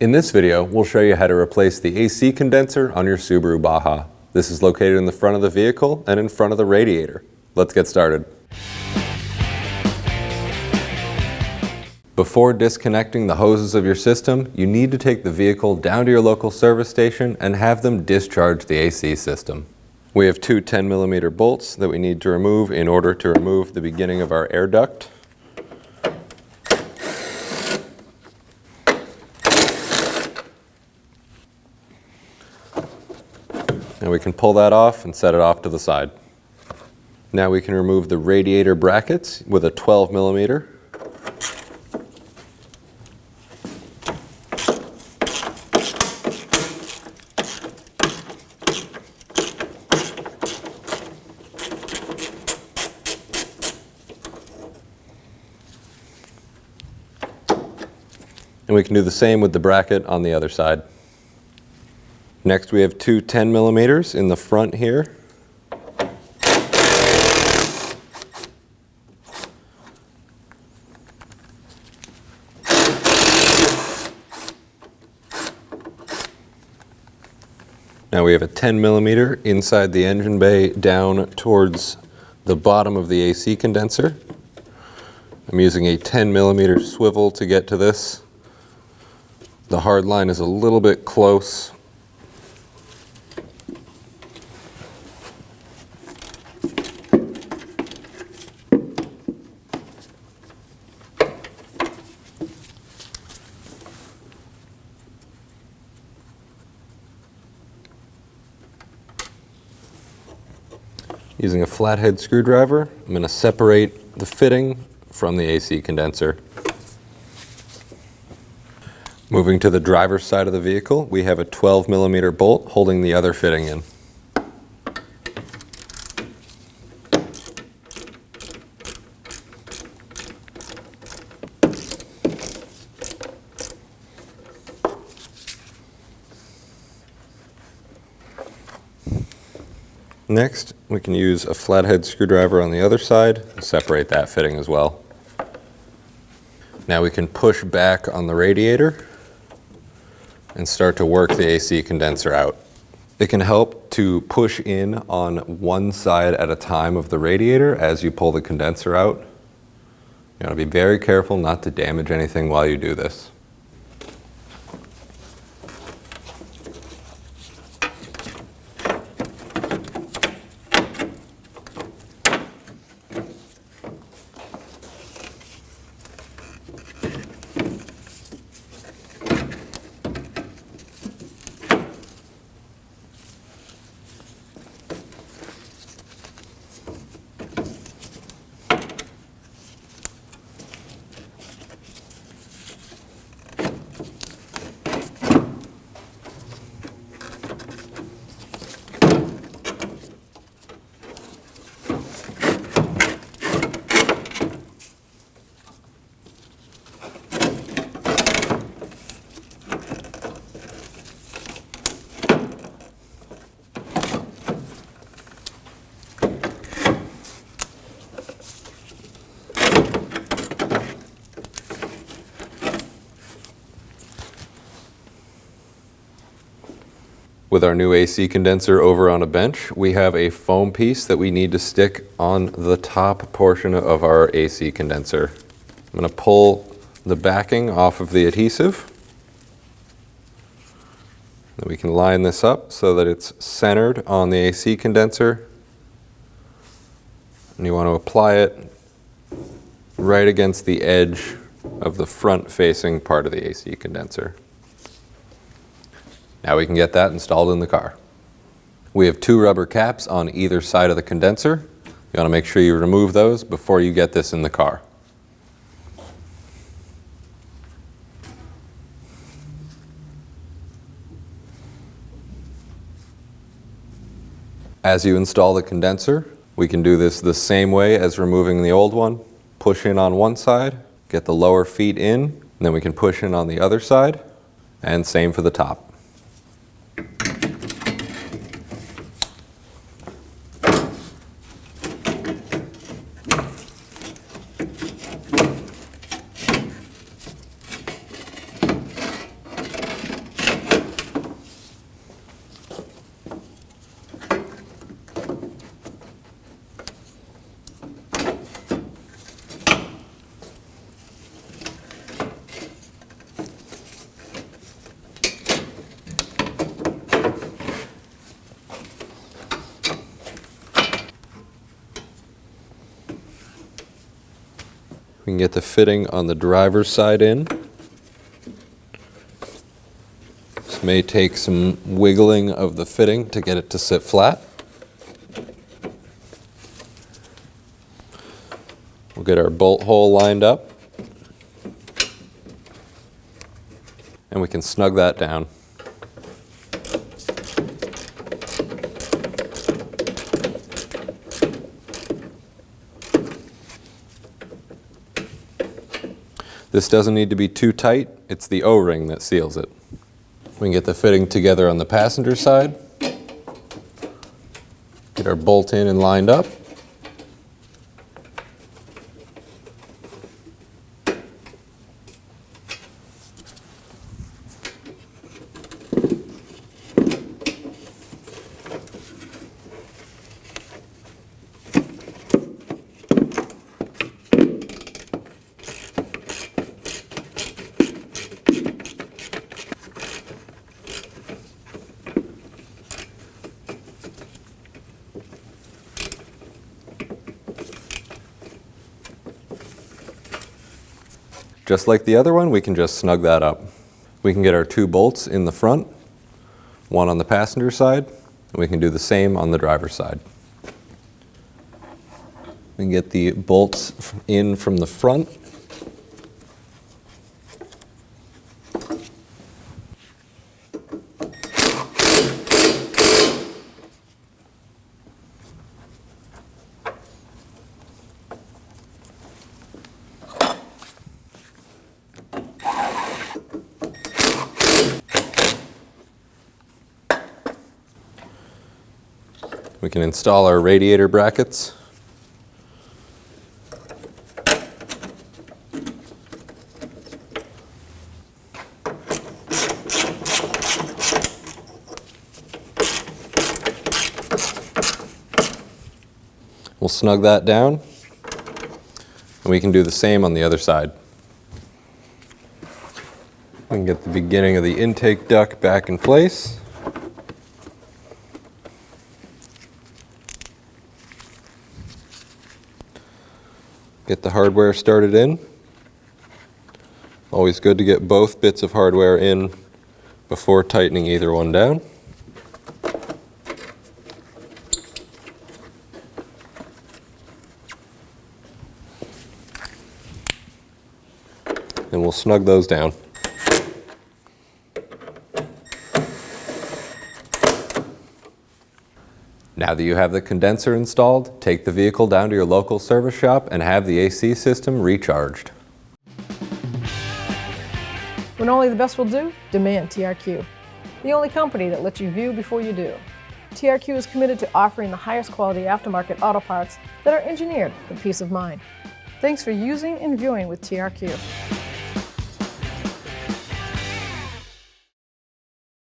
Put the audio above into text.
In this video, we'll show you how to replace the AC condenser on your Subaru Baja. This is located in the front of the vehicle and in front of the radiator. Let's get started. Before disconnecting the hoses of your system, you need to take the vehicle down to your local service station and have them discharge the AC system. We have two 10mm bolts that we need to remove in order to remove the beginning of our air duct. And we can pull that off and set it off to the side. Now we can remove the radiator brackets with a 12mm. And we can do the same with the bracket on the other side. Next we have two 10mm in the front here. Now we have a 10mm inside the engine bay down towards the bottom of the AC condenser. I'm using a 10mm swivel to get to this. The hard line is a little bit close. Using a flathead screwdriver, I'm going to separate the fitting from the AC condenser. Moving to the driver's side of the vehicle, we have a 12mm bolt holding the other fitting in. Next, we can use a flathead screwdriver on the other side and separate that fitting as well. Now we can push back on the radiator and start to work the AC condenser out. It can help to push in on one side at a time of the radiator as you pull the condenser out. You want to be very careful not to damage anything while you do this. With our new AC condenser over on a bench, we have a foam piece that we need to stick on the top portion of our AC condenser. I'm going to pull the backing off of the adhesive. Then we can line this up so that it's centered on the AC condenser. And you want to apply it right against the edge of the front-facing part of the AC condenser. Now we can get that installed in the car. We have two rubber caps on either side of the condenser. You want to make sure you remove those before you get this in the car. As you install the condenser, we can do this the same way as removing the old one. Push in on one side, get the lower feet in, and then we can push in on the other side, and same for the top. We can get the fitting on the driver's side in. This may take some wiggling of the fitting to get it to sit flat. We'll get our bolt hole lined up, and we can snug that down. This doesn't need to be too tight, it's the O-ring that seals it. We can get the fitting together on the passenger side, get our bolt in and lined up. Just like the other one, we can just snug that up. We can get our 2 bolts in the front, one on the passenger side, and we can do the same on the driver's side. We can get the bolts in from the front. We can install our radiator brackets. We'll snug that down, and we can do the same on the other side. We can get the beginning of the intake duct back in place. Get the hardware started in. Always good to get both bits of hardware in before tightening either one down. And we'll snug those down. Now that you have the condenser installed, take the vehicle down to your local service shop and have the AC system recharged. When only the best will do, demand TRQ. The only company that lets you view before you do. TRQ is committed to offering the highest quality aftermarket auto parts that are engineered for peace of mind. Thanks for using and viewing with TRQ.